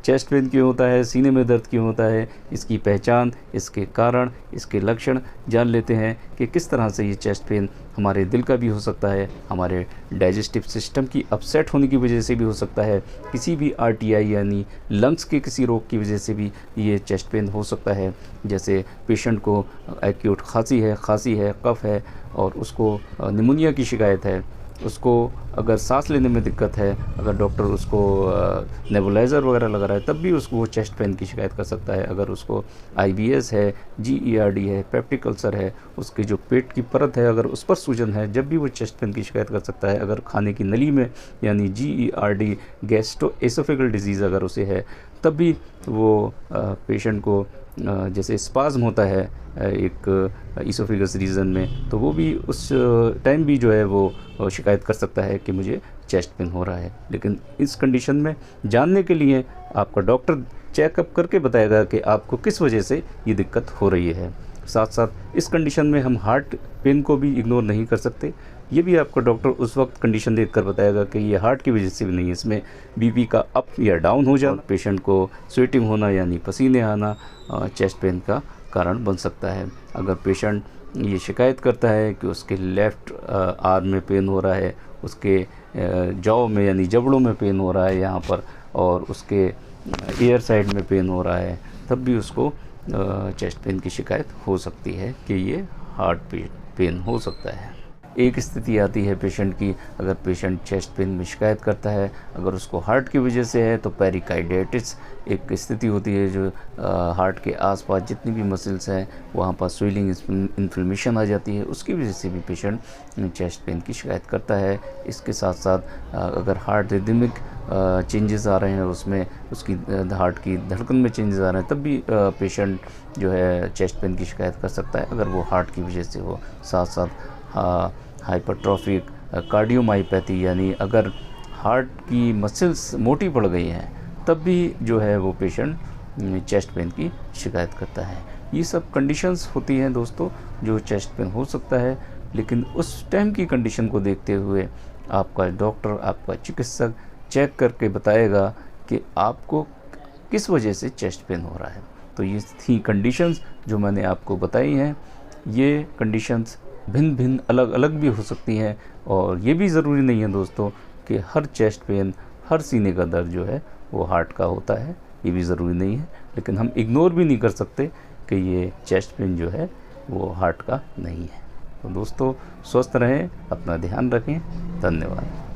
Chest pain क्यों होता है, सीने में दर्द क्यों होता है, इसकी पहचान, इसके कारण, इसके लक्षण जान लेते हैं कि किस तरह से ये चेस्ट पेन हमारे दिल का भी हो सकता है, हमारे डाइजेस्टिव सिस्टम की अपसेट होने की वजह से भी हो सकता है, किसी भी आरटीआई यानी लंग्स के किसी रोग की वजह से भी ये चेस्ट पेन हो सकता है। जैसे पेशेंट को एक्यूट खांसी है, कफ़ है और उसको निमोनिया की शिकायत है, उसको अगर सांस लेने में दिक्कत है, अगर डॉक्टर उसको नेबुलाइज़र वगैरह लगा रहा है, तब भी उसको वो चेस्ट पेन की शिकायत कर सकता है। अगर उसको आईबीएस है, जीईआरडी है, पेप्टिक अल्सर है, उसकी जो पेट की परत है अगर उस पर सूजन है, जब भी वो चेस्ट पेन की शिकायत कर सकता है। अगर खाने की नली में यानी जीईआरडी गैस्ट्रोएसोफेगल डिजीज़ अगर उसे है, तब भी वो पेशेंट को जैसे स्पाज़्म होता है एक इसोफेगस रीजन में, तो वो भी उस टाइम भी जो है वो शिकायत कर सकता है कि मुझे चेस्ट पेन हो रहा है। लेकिन इस कंडीशन में जानने के लिए आपका डॉक्टर चेकअप करके बताएगा कि आपको किस वजह से ये दिक्कत हो रही है। साथ साथ इस कंडीशन में हम हार्ट पेन को भी इग्नोर नहीं कर सकते। ये भी आपका डॉक्टर उस वक्त कंडीशन देख कर बताएगा कि ये हार्ट की वजह से भी नहीं है, इसमें बीपी का अप या डाउन हो जाना, पेशेंट को स्वेटिंग होना यानी पसीने आना चेस्ट पेन का कारण बन सकता है। अगर पेशेंट ये शिकायत करता है कि उसके लेफ़्ट आर्म में पेन हो रहा है, उसके जॉ में यानी जबड़ों में पेन हो रहा है यहाँ पर, और उसके एयर साइड में पेन हो रहा है, तब भी उसको चेस्ट पेन की शिकायत हो सकती है कि ये हार्ट पेन हो सकता है। एक स्थिति आती है पेशेंट की, अगर पेशेंट चेस्ट पेन में शिकायत करता है, अगर उसको हार्ट की वजह से है तो पेरिकार्डाइटिस एक स्थिति होती है जो हार्ट के आसपास जितनी भी मसल्स हैं वहाँ पर स्वेलिंग इन्फ्लेमेशन आ जाती है, उसकी वजह से भी पेशेंट चेस्ट पेन की शिकायत करता है। इसके साथ साथ अगर हार्ट रिदमिक चेंजेस आ रहे हैं, उसमें उसकी हार्ट की धड़कन में चेंजेस आ रहे हैं, तब भी पेशेंट जो है चेस्ट पेन की शिकायत कर सकता है, अगर वो हार्ट की वजह से हो। साथ साथ हाइपरट्रॉफिक कार्डियोमायोपैथी यानी अगर हार्ट की मसल्स मोटी पड़ गई हैं, तब भी जो है वो पेशेंट चेस्ट पेन की शिकायत करता है। ये सब कंडीशंस होती हैं दोस्तों जो चेस्ट पेन हो सकता है, लेकिन उस टाइम की कंडीशन को देखते हुए आपका डॉक्टर, आपका चिकित्सक चेक करके बताएगा कि आपको किस वजह से चेस्ट पेन हो रहा है। तो ये थी कंडीशंस जो मैंने आपको बताई हैं। ये कंडीशंस भिन्न भिन्न अलग अलग भी हो सकती हैं, और ये भी ज़रूरी नहीं है दोस्तों कि हर चेस्ट पेन, हर सीने का दर्द जो है वो हार्ट का होता है, ये भी ज़रूरी नहीं है। लेकिन हम इग्नोर भी नहीं कर सकते कि ये चेस्ट पेन जो है वो हार्ट का नहीं है। तो दोस्तों स्वस्थ रहें, अपना ध्यान रखें। धन्यवाद।